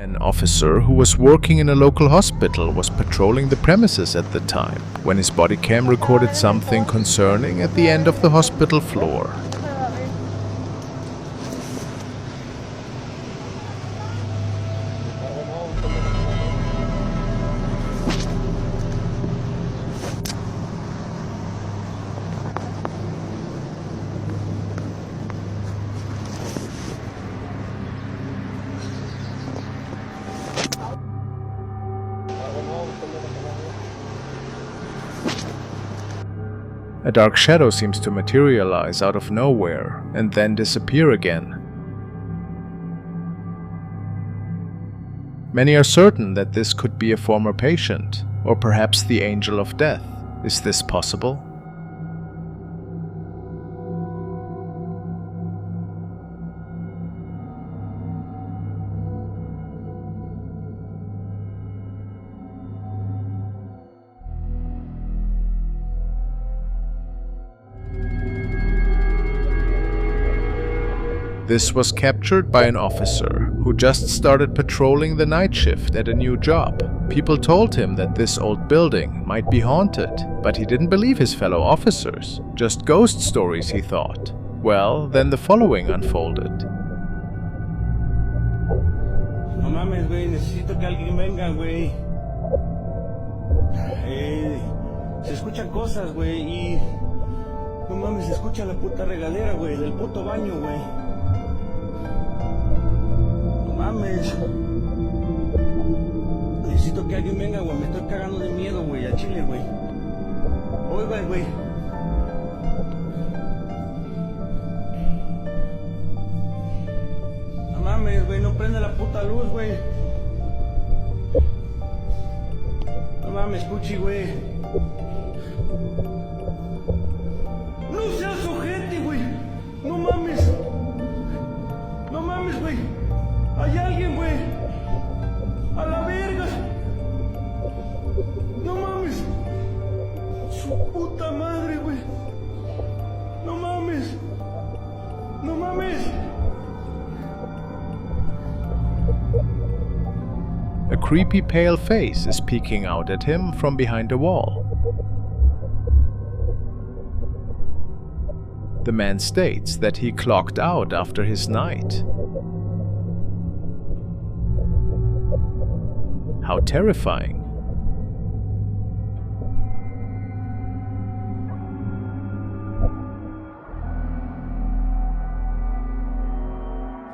An officer who was working in a local hospital was patrolling the premises at the time when his body cam recorded something concerning at the end of the hospital floor. A dark shadow seems to materialize out of nowhere and then disappear again. Many are certain that this could be a former patient, or perhaps the angel of death. Is this possible? This was captured by an officer who just started patrolling the night shift at a new job. People told him that this old building might be haunted, but he didn't believe his fellow officers. Just ghost stories, he thought. Well, then the following unfolded. No mames, güey, necesito que alguien venga, güey. Se escuchan cosas, güey, y... No mames, se escucha la puta regadera, güey, del puto baño, güey. Mames. Necesito que alguien venga, güey. Me estoy cagando de miedo, güey. A Chile, güey. Oiga, güey. No mames, güey. No prende la puta luz, güey. No mames, Puchi, güey. No seas ojete, güey. No mames. No mames, güey. ¡Hay alguien, güey! ¡A la verga! ¡No mames! ¡Su puta madre, güey! ¡No mames! ¡No mames! A creepy pale face is peeking out at him from behind a wall. The man states that he clocked out after his night. How terrifying.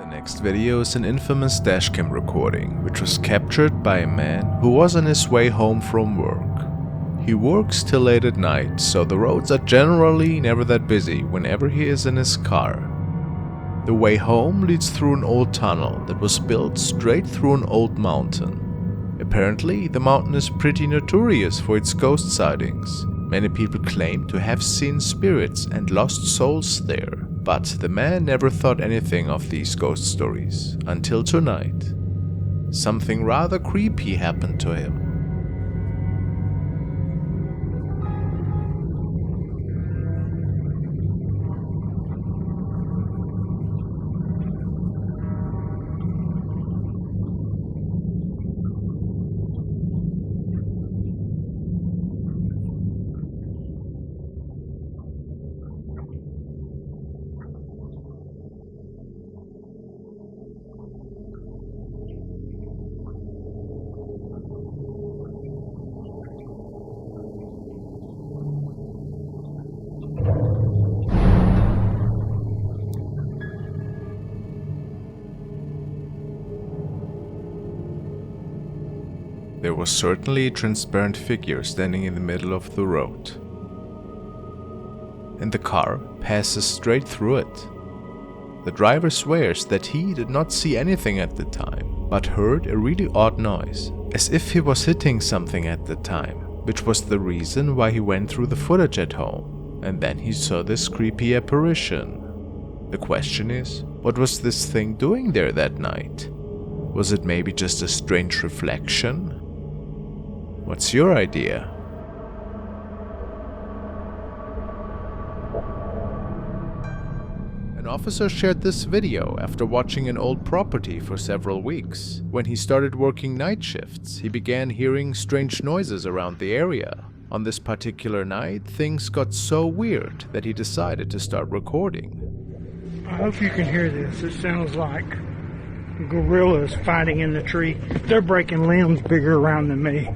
The next video is an infamous dashcam recording, which was captured by a man who was on his way home from work. He works till late at night, so the roads are generally never that busy whenever he is in his car. The way home leads through an old tunnel that was built straight through an old mountain. Apparently, the mountain is pretty notorious for its ghost sightings. Many people claim to have seen spirits and lost souls there, but the man never thought anything of these ghost stories until tonight. Something rather creepy happened to him. There was certainly a transparent figure standing in the middle of the road. And the car passes straight through it. The driver swears that he did not see anything at the time, but heard a really odd noise, as if he was hitting something at the time, which was the reason why he went through the footage at home, and then he saw this creepy apparition. The question is, what was this thing doing there that night? Was it maybe just a strange reflection? What's your idea? An officer shared this video after watching an old property for several weeks. When he started working night shifts, he began hearing strange noises around the area. On this particular night, things got so weird that he decided to start recording. I hope you can hear this. It sounds like gorillas fighting in the tree. They're breaking limbs bigger around than me.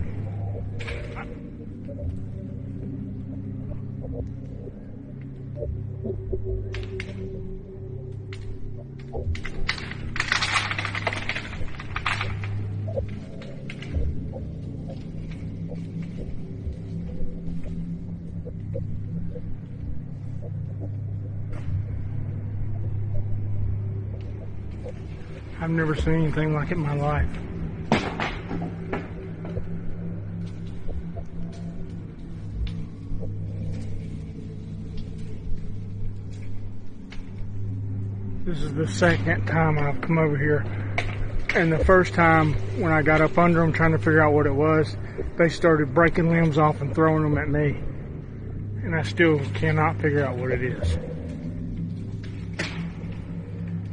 I've never seen anything like it in my life. This is the second time I've come over here. And the first time when I got up under them trying to figure out what it was, they started breaking limbs off and throwing them at me. And I still cannot figure out what it is.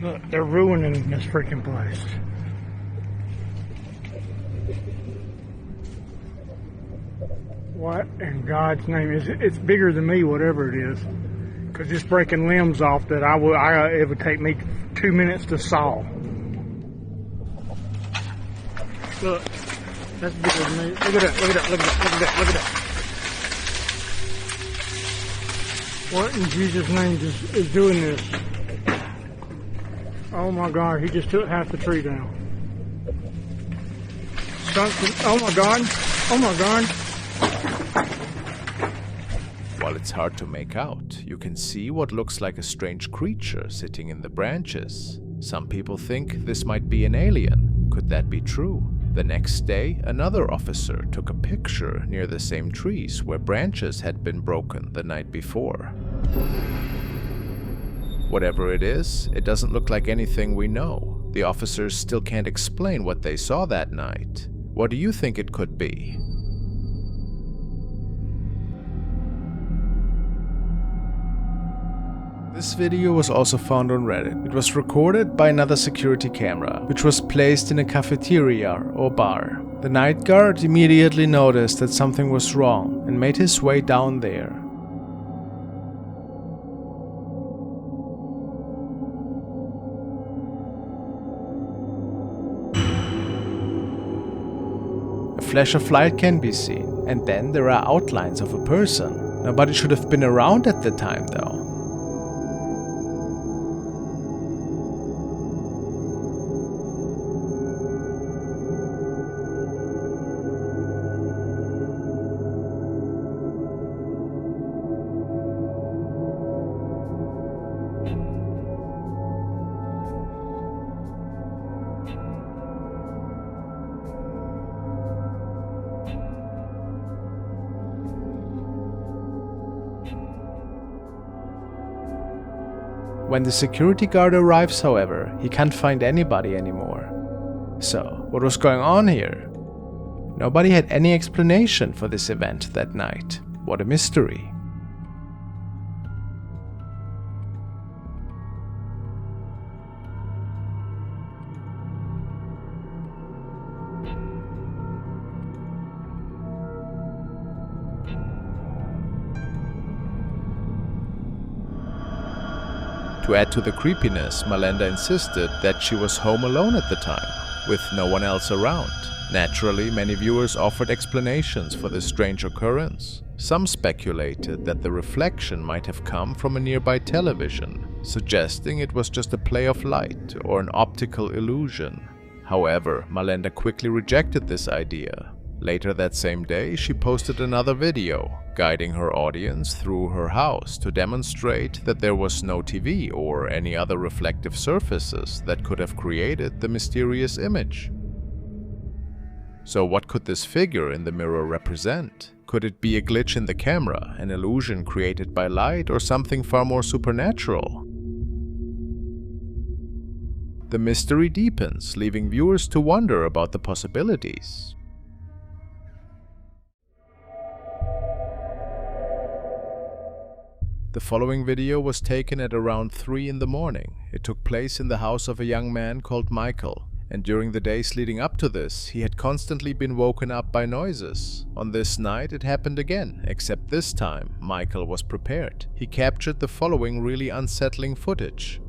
Look, they're ruining this freaking place. What in God's name is it? It's bigger than me, whatever it is. Because it's breaking limbs off that it would take me 2 minutes to saw. Look, that's bigger than me. Look at that, look at that, look at that, look at that, look at that. What in Jesus' name is doing this? Oh my God, he just took half the tree down. Oh my God, oh my God. While it's hard to make out, you can see what looks like a strange creature sitting in the branches. Some people think this might be an alien. Could that be true? The next day, another officer took a picture near the same trees where branches had been broken the night before. Whatever it is, it doesn't look like anything we know. The officers still can't explain what they saw that night. What do you think it could be? This video was also found on Reddit. It was recorded by another security camera, which was placed in a cafeteria or bar. The night guard immediately noticed that something was wrong and made his way down there. A flash of light can be seen, and then there are outlines of a person. Nobody should have been around at the time though. When the security guard arrives, however, he can't find anybody anymore. So, what was going on here? Nobody had any explanation for this event that night. What a mystery. To add to the creepiness, Melinda insisted that she was home alone at the time, with no one else around. Naturally, many viewers offered explanations for this strange occurrence. Some speculated that the reflection might have come from a nearby television, suggesting it was just a play of light or an optical illusion. However, Melinda quickly rejected this idea. Later that same day, she posted another video, guiding her audience through her house to demonstrate that there was no TV or any other reflective surfaces that could have created the mysterious image. So what could this figure in the mirror represent? Could it be a glitch in the camera, an illusion created by light, or something far more supernatural? The mystery deepens, leaving viewers to wonder about the possibilities. The following video was taken at around 3 in the morning. It took place in the house of a young man called Michael, and during the days leading up to this, he had constantly been woken up by noises. On this night, it happened again, except this time, Michael was prepared. He captured the following really unsettling footage.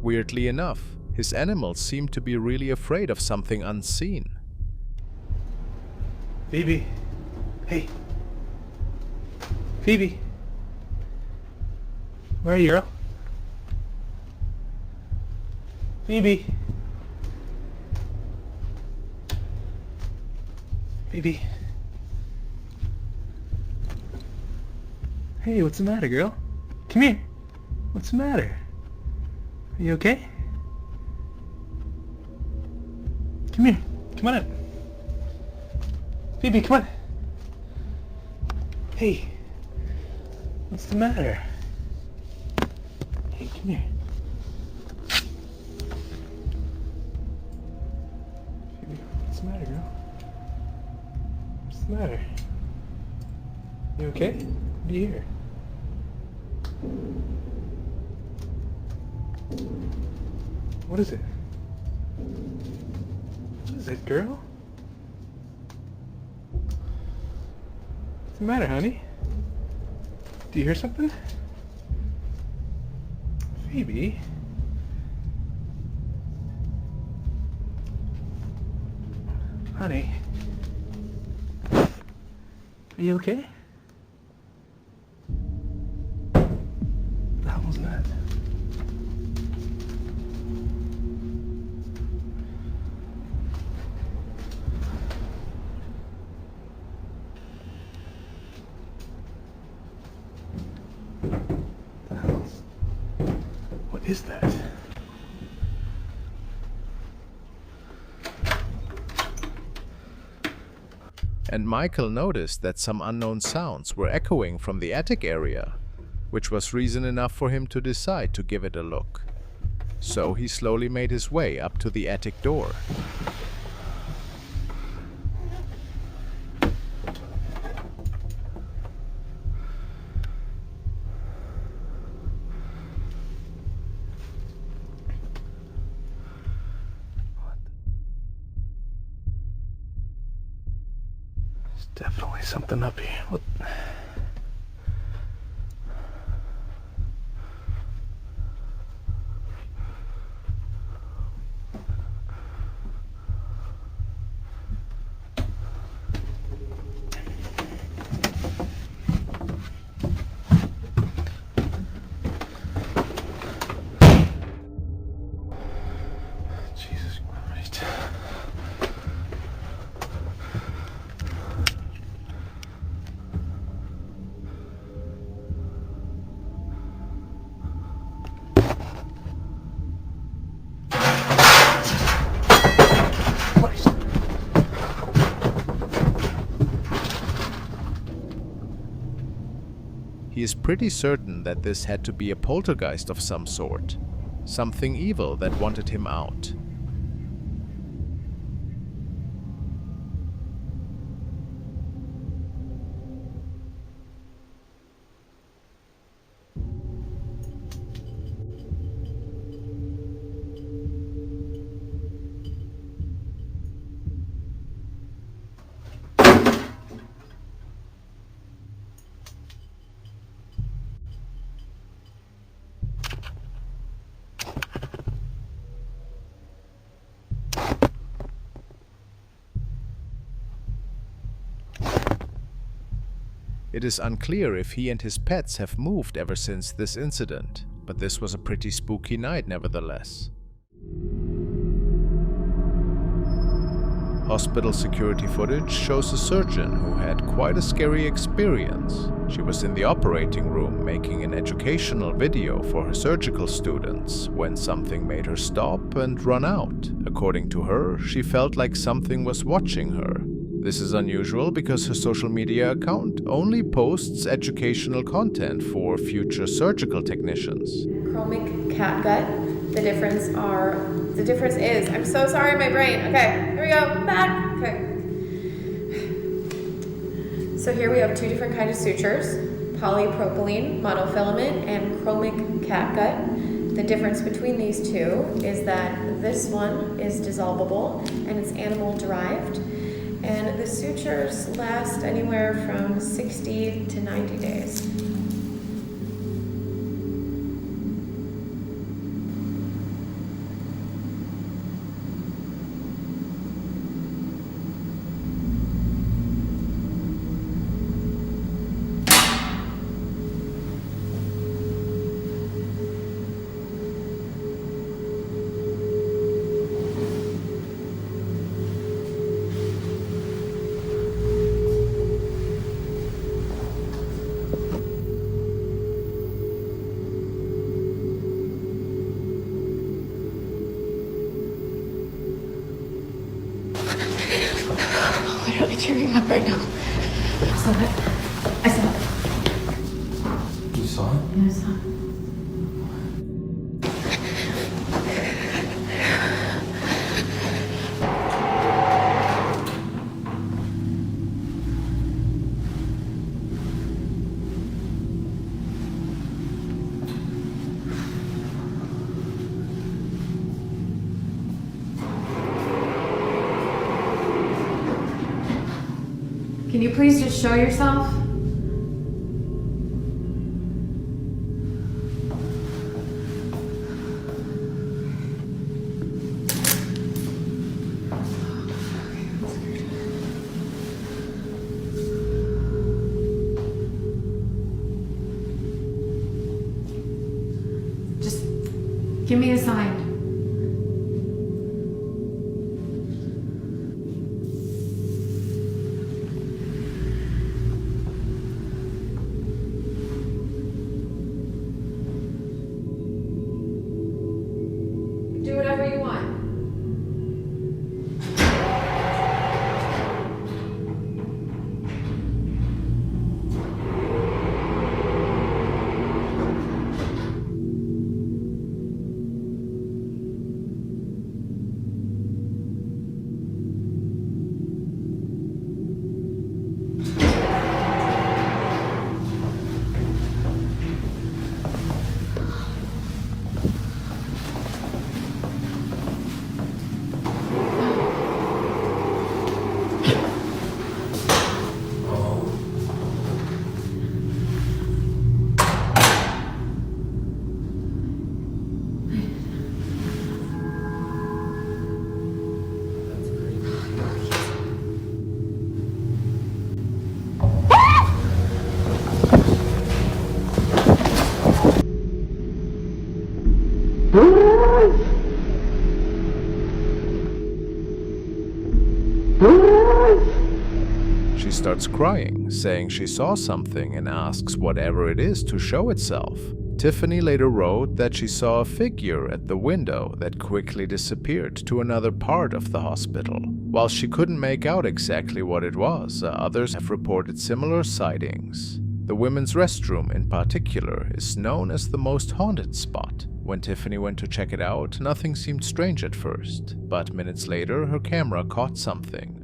Weirdly enough, his animals seemed to be really afraid of something unseen. Phoebe. Hey. Phoebe. Where are you, girl? Phoebe. Phoebe. Hey, what's the matter, girl? Come here. What's the matter? Are you okay? Come here. Come on up. Phoebe, come on. Hey. What's the matter? Hey, come here. Phoebe, what's the matter, girl? What's the matter? You okay? What do you hear? What is it? What is it, girl? What's the matter, honey? Do you hear something? Phoebe? Honey? Are you okay? What the hell was that? What is that? And Michael noticed that some unknown sounds were echoing from the attic area, which was reason enough for him to decide to give it a look. So he slowly made his way up to the attic door. Definitely something up here. What? Jesus Christ. He is pretty certain that this had to be a poltergeist of some sort, something evil that wanted him out. It is unclear if he and his pets have moved ever since this incident, but this was a pretty spooky night nevertheless. Hospital security footage shows a surgeon who had quite a scary experience. She was in the operating room making an educational video for her surgical students when something made her stop and run out. According to her, she felt like something was watching her. This is unusual because her social media account only posts educational content for future surgical technicians. Chromic cat gut. The difference is, I'm so sorry, my brain. Okay, here we go, back. Okay. So here we have two different kinds of sutures. polypropylene monofilament and chromic catgut. The difference between these two is that this one is dissolvable and it's animal derived, and the sutures last anywhere from 60 to 90 days. Literally tearing up right now. I saw it. I saw it. You saw it? Yeah, I saw it. Can you please just show yourself? Just give me a sign. Do whatever you want. She starts crying, saying she saw something and asks whatever it is to show itself. Tiffany later wrote that she saw a figure at the window that quickly disappeared to another part of the hospital. While she couldn't make out exactly what it was, others have reported similar sightings. The women's restroom in particular is known as the most haunted spot. When Tiffany went to check it out, nothing seemed strange at first, but minutes later her camera caught something.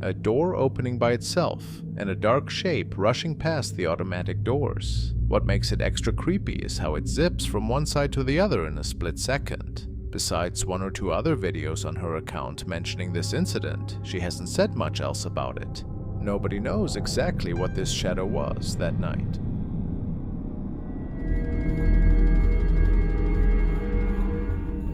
A door opening by itself, and a dark shape rushing past the automatic doors. What makes it extra creepy is how it zips from one side to the other in a split second. Besides one or two other videos on her account mentioning this incident, she hasn't said much else about it. Nobody knows exactly what this shadow was that night.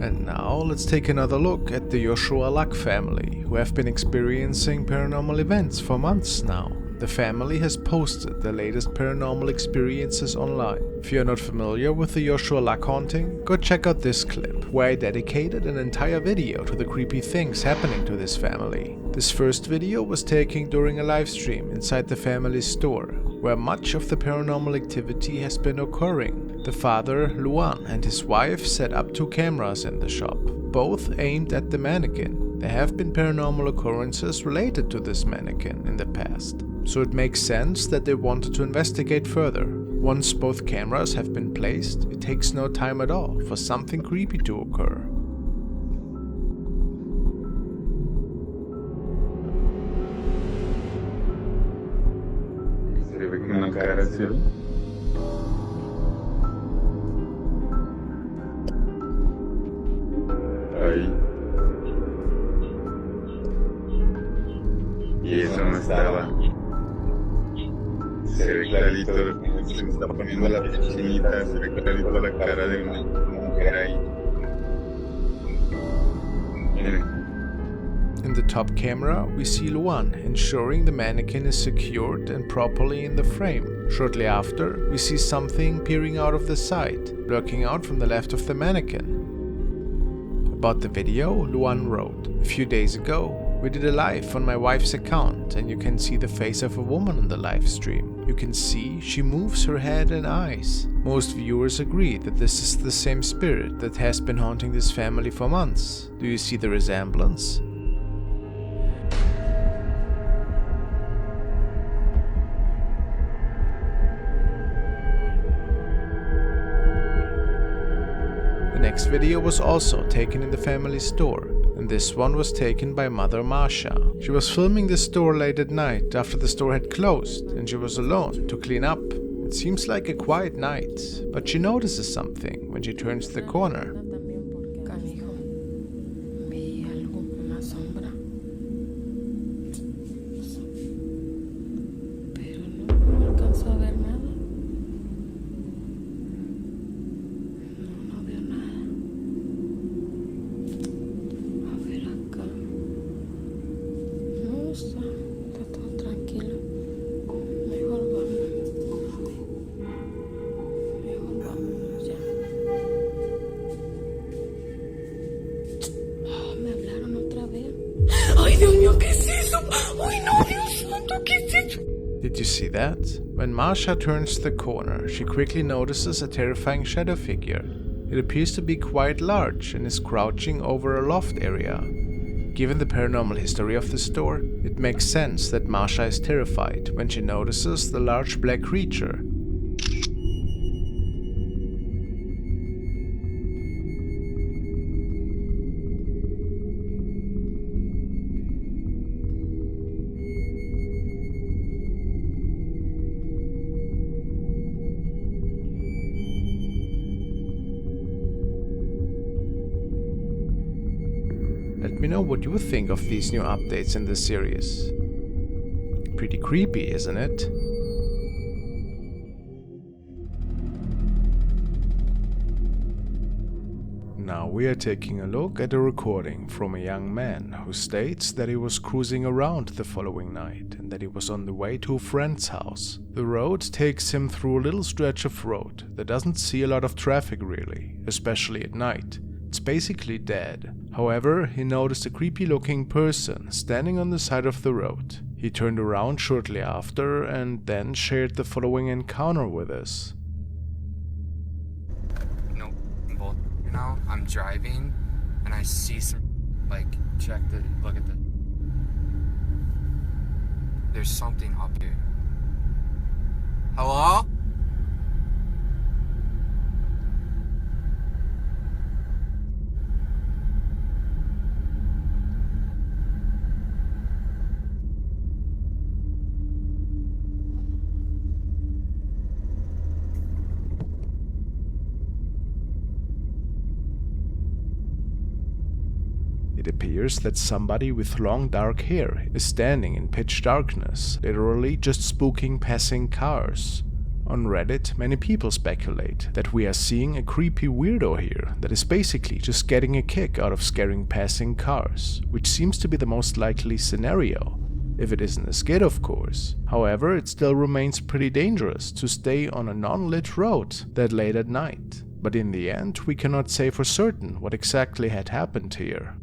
And now let's take another look at the Joshua Luck family, who have been experiencing paranormal events for months now. The family has posted the latest paranormal experiences online. If you're not familiar with the Joshua Luck haunting, go check out this clip, where I dedicated an entire video to the creepy things happening to this family. This first video was taken during a live stream inside the family's store, where much of the paranormal activity has been occurring. The father, Luan, and his wife set up 2 cameras in the shop, both aimed at the mannequin. There have been paranormal occurrences related to this mannequin in the past, so it makes sense that they wanted to investigate further. Once both cameras have been placed, it takes no time at all for something creepy to occur. Se le ve con una cara así habitación. Ahí. Y eso no estaba. Se ve clarito, se me está poniendo la piel chinita, se ve clarito la cara de una mujer ahí. Miren. In the top camera, we see Luan ensuring the mannequin is secured and properly in the frame. Shortly after, we see something peering out of the side, lurking out from the left of the mannequin. About the video, Luan wrote, "A few days ago, we did a live on my wife's account and you can see the face of a woman on the live stream. You can see she moves her head and eyes. Most viewers agree that this is the same spirit that has been haunting this family for months. Do you see the resemblance?" The next video was also taken in the family store, and this one was taken by Mother Masha. She was filming the store late at night after the store had closed and she was alone to clean up. It seems like a quiet night, but she notices something when she turns the corner. Did you see that? When Masha turns the corner, she quickly notices a terrifying shadow figure. It appears to be quite large and is crouching over a loft area. Given the paranormal history of the store, it makes sense that Masha is terrified when she notices the large black creature. Let me know what you think of these new updates in this series. Pretty creepy, isn't it? Now we are taking a look at a recording from a young man who states that he was cruising around the following night and that he was on the way to a friend's house. The road takes him through a little stretch of road that doesn't see a lot of traffic really, especially at night. It's basically dead. However, he noticed a creepy looking person standing on the side of the road. He turned around shortly after and then shared the following encounter with us. No, both. You know, I'm driving and I see some, look at the. There's something up here. Hello? It appears that somebody with long dark hair is standing in pitch darkness, literally just spooking passing cars. On Reddit, many people speculate that we are seeing a creepy weirdo here that is basically just getting a kick out of scaring passing cars, which seems to be the most likely scenario. If it isn't a skid, of course. However, it still remains pretty dangerous to stay on a non-lit road that late at night. But in the end, we cannot say for certain what exactly had happened here.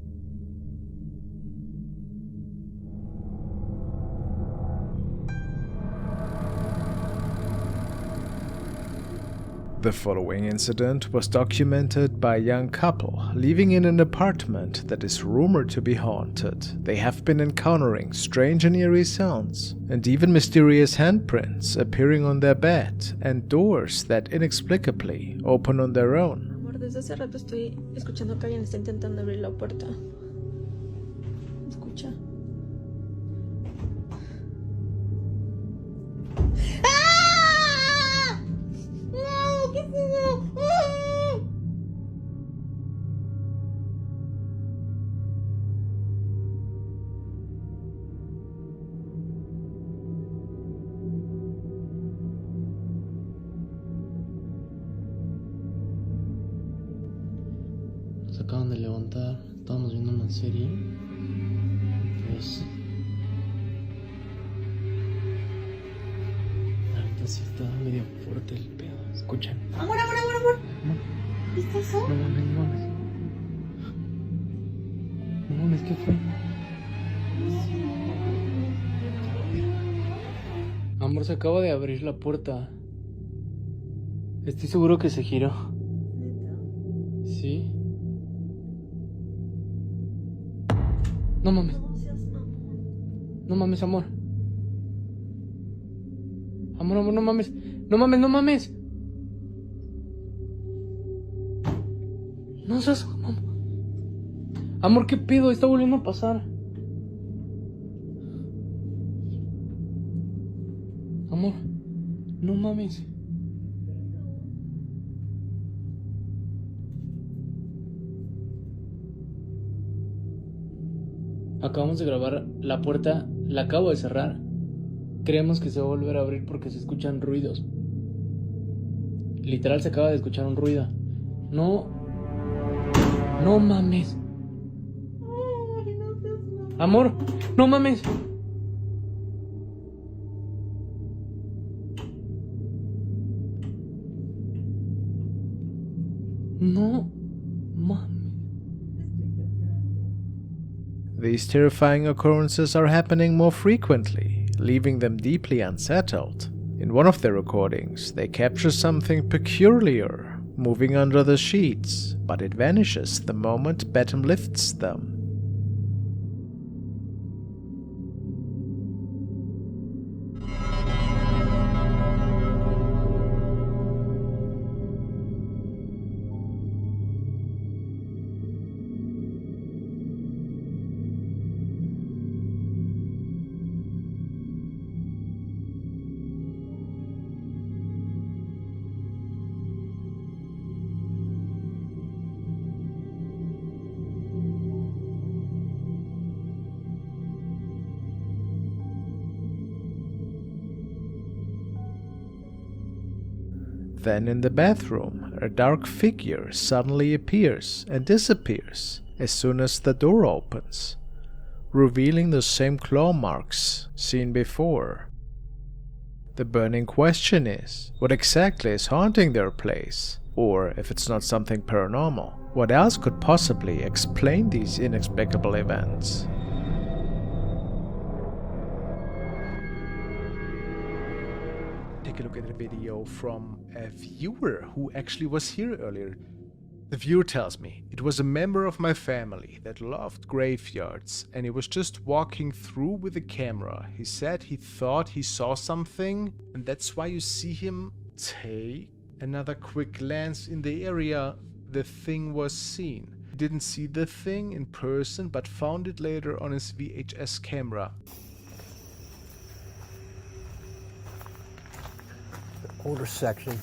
The following incident was documented by a young couple living in an apartment that is rumored to be haunted. They have been encountering strange and eerie sounds, and even mysterious handprints appearing on their bed, and doors that inexplicably open on their own. Amor, desde hace rato estoy escuchando que alguien está intentando abrir la puerta. Escucha. ¡Ah! acaban de levantar. Estábamos viendo una serie. Pues... ahorita sí está medio fuerte el pedo. Escuchen. Amor. ¿Viste eso? No mames. No mames, ¿qué fue? Amor, se acaba de abrir la puerta. Estoy seguro que se giró. ¿Sí? No mames. No mames, amor. Amor, no mames. No mames. No seas... Amor, ¿qué pedo? Está volviendo a pasar. Amor, no mames. Acabamos de grabar la puerta, la acabo de cerrar. Creemos que se va a volver a abrir porque se escuchan ruidos. Literal se acaba de escuchar un ruido. No mames. Amor, no mames. No mames. These terrifying occurrences are happening more frequently, leaving them deeply unsettled. In one of their recordings, they capture something peculiar, moving under the sheets, but it vanishes the moment Batum lifts them. Then in the bathroom, a dark figure suddenly appears and disappears as soon as the door opens, revealing the same claw marks seen before. The burning question is, what exactly is haunting their place? Or, if it's not something paranormal, what else could possibly explain these inexplicable events? Take a look at a video from a viewer who actually was here earlier. The viewer tells me, it was a member of my family that loved graveyards and he was just walking through with the camera. He said he thought he saw something and that's why you see him take another quick glance in the area the thing was seen. He didn't see the thing in person but found it later on his VHS camera. Older section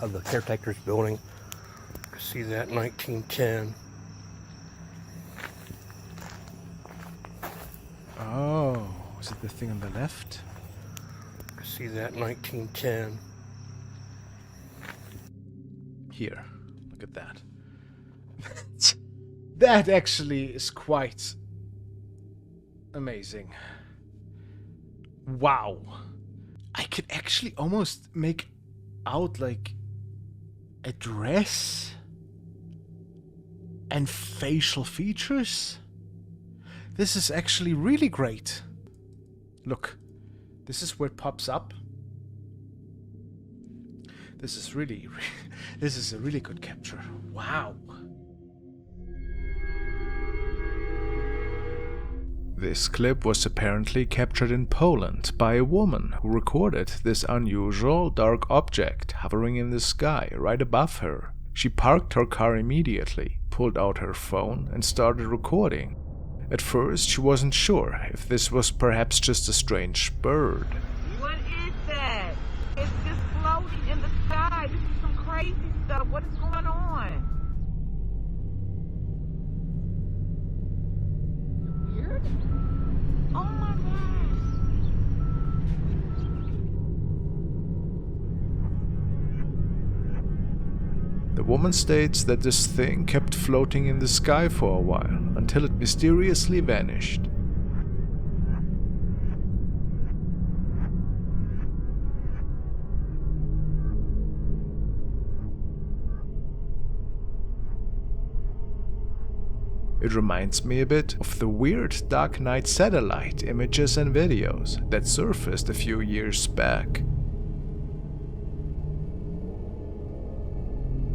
of the caretaker's building. You can see that 1910. Oh, is it the thing on the left? You can see that 1910. Here, look at that. That actually is quite amazing. Wow. I could actually almost make out like a dress and facial features. This is actually really great. Look, this is where it pops up. This is this is a really good capture. Wow. This clip was apparently captured in Poland by a woman who recorded this unusual dark object hovering in the sky right above her. She parked her car immediately, pulled out her phone and started recording. At first she wasn't sure if this was perhaps just a strange bird. What is that? It's just floating in the sky. This is some crazy stuff. What is going on? Weird? Oh my gosh. The woman states that this thing kept floating in the sky for a while until it mysteriously vanished. It reminds me a bit of the weird Dark Knight satellite images and videos that surfaced a few years back.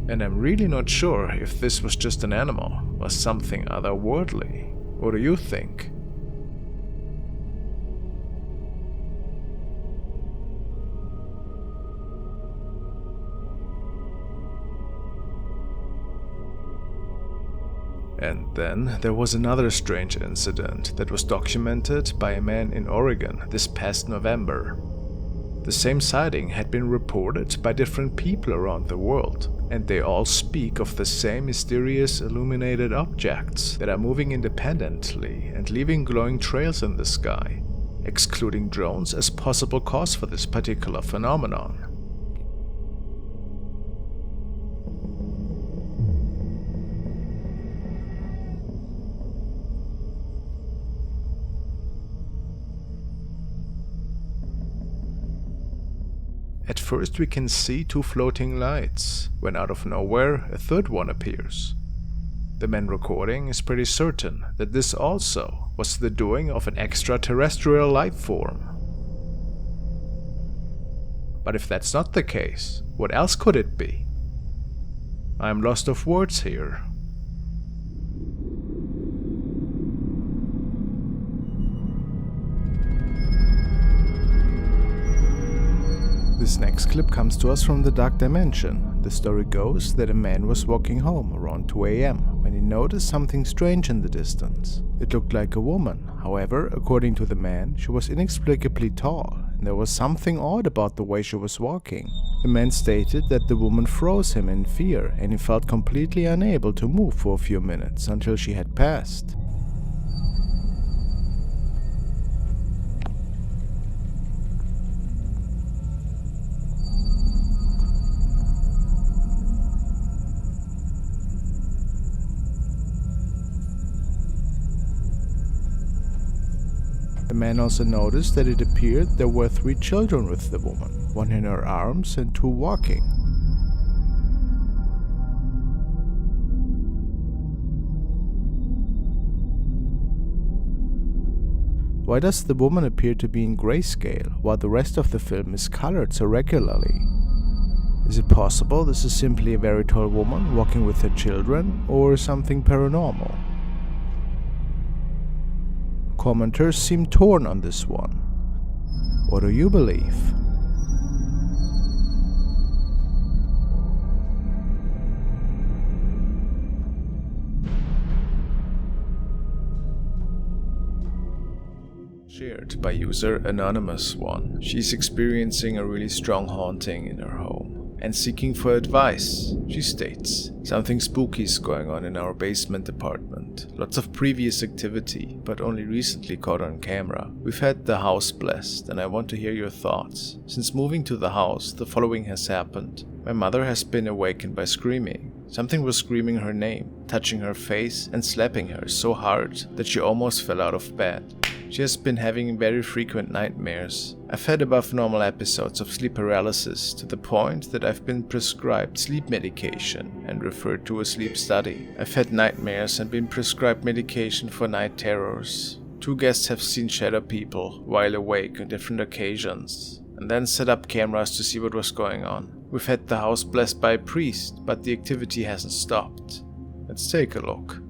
And I'm really not sure if this was just an animal or something otherworldly. What do you think? And then there was another strange incident that was documented by a man in Oregon this past November. The same sighting had been reported by different people around the world, and they all speak of the same mysterious illuminated objects that are moving independently and leaving glowing trails in the sky, excluding drones as possible cause for this particular phenomenon. At first we can see two floating lights, when out of nowhere a third one appears. The man recording is pretty certain that this also was the doing of an extraterrestrial life form. But if that's not the case, what else could it be? I'm lost of words here. This next clip comes to us from the Dark Dimension. The story goes that a man was walking home around 2 AM when he noticed something strange in the distance. It looked like a woman. However, according to the man, she was inexplicably tall, and there was something odd about the way she was walking. The man stated that the woman froze him in fear, and he felt completely unable to move for a few minutes until she had passed. The man also noticed that it appeared there were 3 children with the woman, 1 in her arms and 2 walking. Why does the woman appear to be in grayscale while the rest of the film is colored so regularly? Is it possible this is simply a very tall woman walking with her children, or something paranormal? Commenters seem torn on this one. What do you believe? Shared by user Anonymous1. She's experiencing a really strong haunting in her home and seeking for advice. She states, "Something spooky is going on in our basement apartment. Lots of previous activity, but only recently caught on camera. We've had the house blessed, and I want to hear your thoughts. Since moving to the house, the following has happened. My mother has been awakened by screaming. Something was screaming her name, touching her face and slapping her so hard that she almost fell out of bed. She has been having very frequent nightmares. I've had above normal episodes of sleep paralysis to the point that I've been prescribed sleep medication and referred to a sleep study. I've had nightmares and been prescribed medication for night terrors. 2 guests have seen shadow people while awake on different occasions, and then set up cameras to see what was going on. We've had the house blessed by a priest, but the activity hasn't stopped. Let's take a look."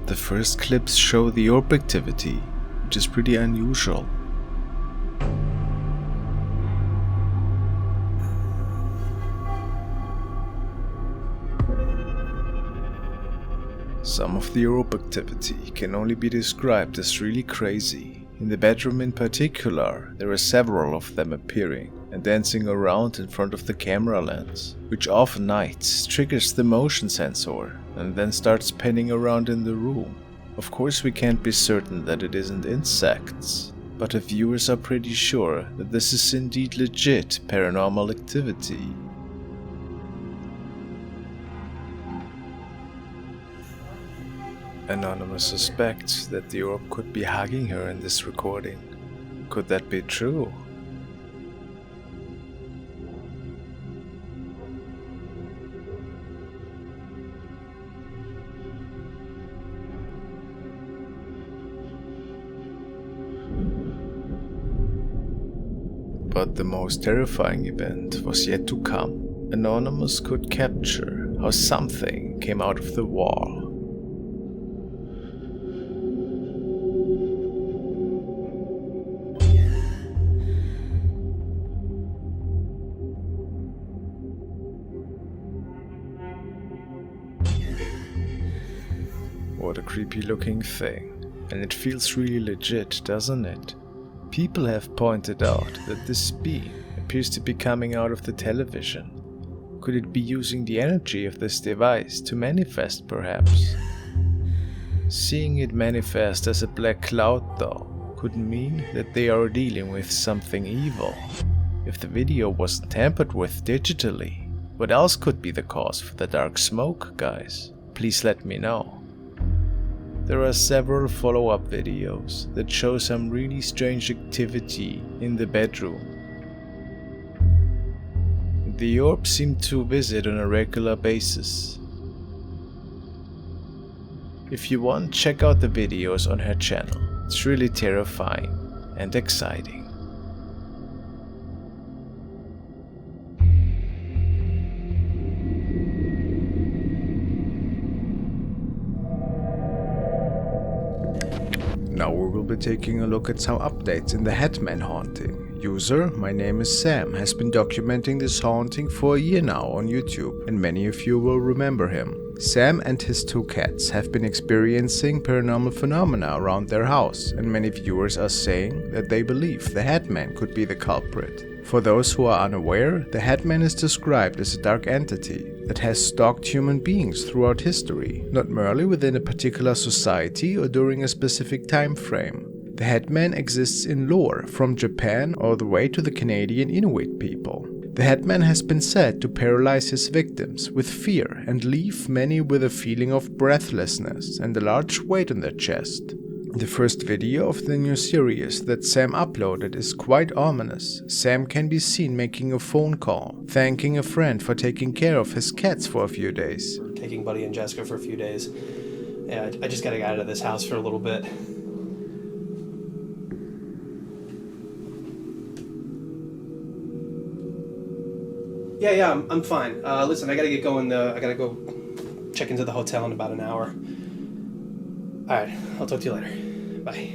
The first clips show the orb activity, which is pretty unusual. Some of the orb activity can only be described as really crazy. In the bedroom in particular, there are several of them appearing, and dancing around in front of the camera lens, which often nights triggers the motion sensor and then starts spinning around in the room. Of course we can't be certain that it isn't insects, but the viewers are pretty sure that this is indeed legit paranormal activity. Anonymous suspects that the orb could be hugging her in this recording. Could that be true? But the most terrifying event was yet to come. Anonymous could capture how something came out of the wall. What a creepy looking thing. And it feels really legit, doesn't it? People have pointed out that this being appears to be coming out of the television. Could it be using the energy of this device to manifest, perhaps? Seeing it manifest as a black cloud, though, could mean that they are dealing with something evil. If the video wasn't tampered with digitally, what else could be the cause for the dark smoke, guys? Please let me know. There are several follow-up videos that show some really strange activity in the bedroom. The orb seemed to visit on a regular basis. If you want, check out the videos on her channel. It's really terrifying and exciting. Now we will be taking a look at some updates in the Headman haunting. User, my name is Sam, has been documenting this haunting for a year now on YouTube, and many of you will remember him. Sam and his 2 cats have been experiencing paranormal phenomena around their house, and many viewers are saying that they believe the Headman could be the culprit. For those who are unaware, the Headman is described as a dark entity that has stalked human beings throughout history, not merely within a particular society or during a specific time frame. The Headman exists in lore from Japan all the way to the Canadian Inuit people. The Headman has been said to paralyze his victims with fear and leave many with a feeling of breathlessness and a large weight on their chest. The first video of the new series that Sam uploaded is quite ominous. Sam can be seen making a phone call, thanking a friend for taking care of his cats for a few days. Taking Buddy and Jessica for a few days. Yeah, I just gotta get out of this house for a little bit. Yeah, I'm fine. Listen, I gotta get going. I gotta go check into the hotel in about an hour. Alright, I'll talk to you later. Bye.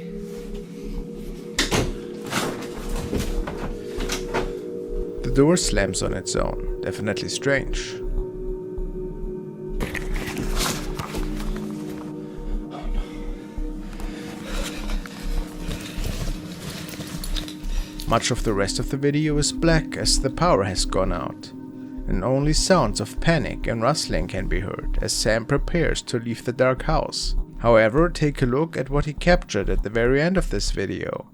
The door slams on its own. Definitely strange. Much of the rest of the video is black as the power has gone out, and only sounds of panic and rustling can be heard as Sam prepares to leave the dark house. However, take a look at what he captured at the very end of this video.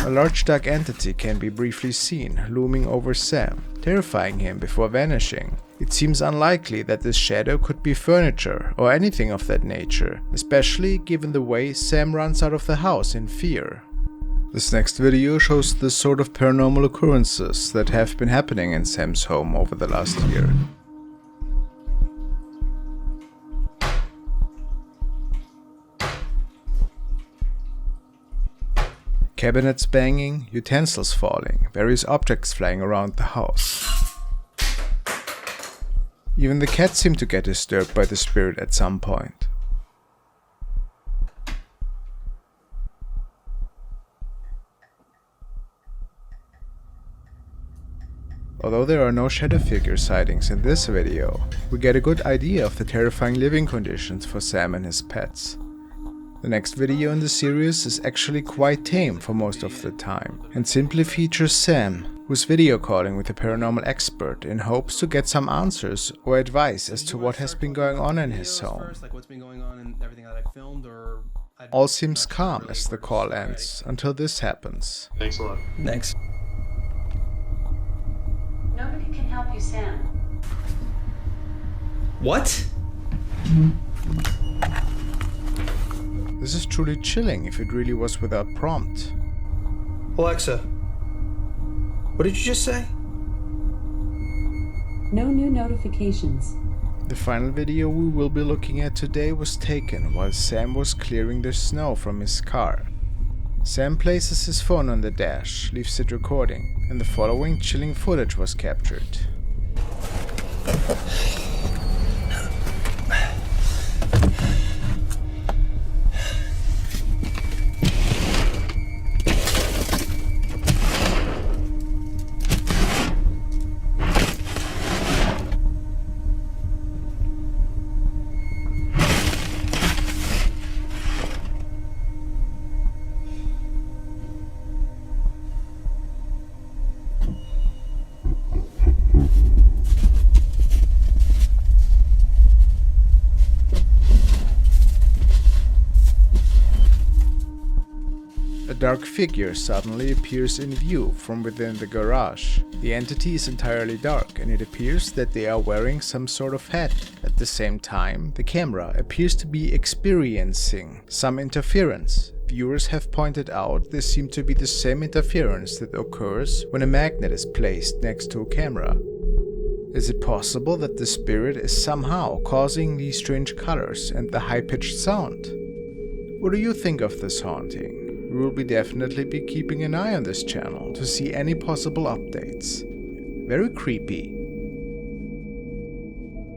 A large dark entity can be briefly seen looming over Sam, terrifying him before vanishing. It seems unlikely that this shadow could be furniture or anything of that nature, especially given the way Sam runs out of the house in fear. This next video shows the sort of paranormal occurrences that have been happening in Sam's home over the last year. Cabinets banging, utensils falling, various objects flying around the house. Even the cat seemed to get disturbed by the spirit at some point. Although there are no shadow figure sightings in this video, we get a good idea of the terrifying living conditions for Sam and his pets. The next video in the series is actually quite tame for most of the time, and simply features Sam, who's video calling with a paranormal expert in hopes to get some answers or advice as to what has been going on in his home. All seems calm as the call ends, until this happens. Thanks a lot. Thanks. Nobody can help you, Sam. What? This is truly chilling if it really was without prompt. Alexa, what did you just say? No new notifications. The final video we will be looking at today was taken while Sam was clearing the snow from his car. Sam places his phone on the dash, leaves it recording, and the following chilling footage was captured. A dark figure suddenly appears in view from within the garage. The entity is entirely dark and it appears that they are wearing some sort of hat. At the same time, the camera appears to be experiencing some interference. Viewers have pointed out this seems to be the same interference that occurs when a magnet is placed next to a camera. Is it possible that the spirit is somehow causing these strange colors and the high-pitched sound? What do you think of this haunting? We will definitely be keeping an eye on this channel to see any possible updates. Very creepy.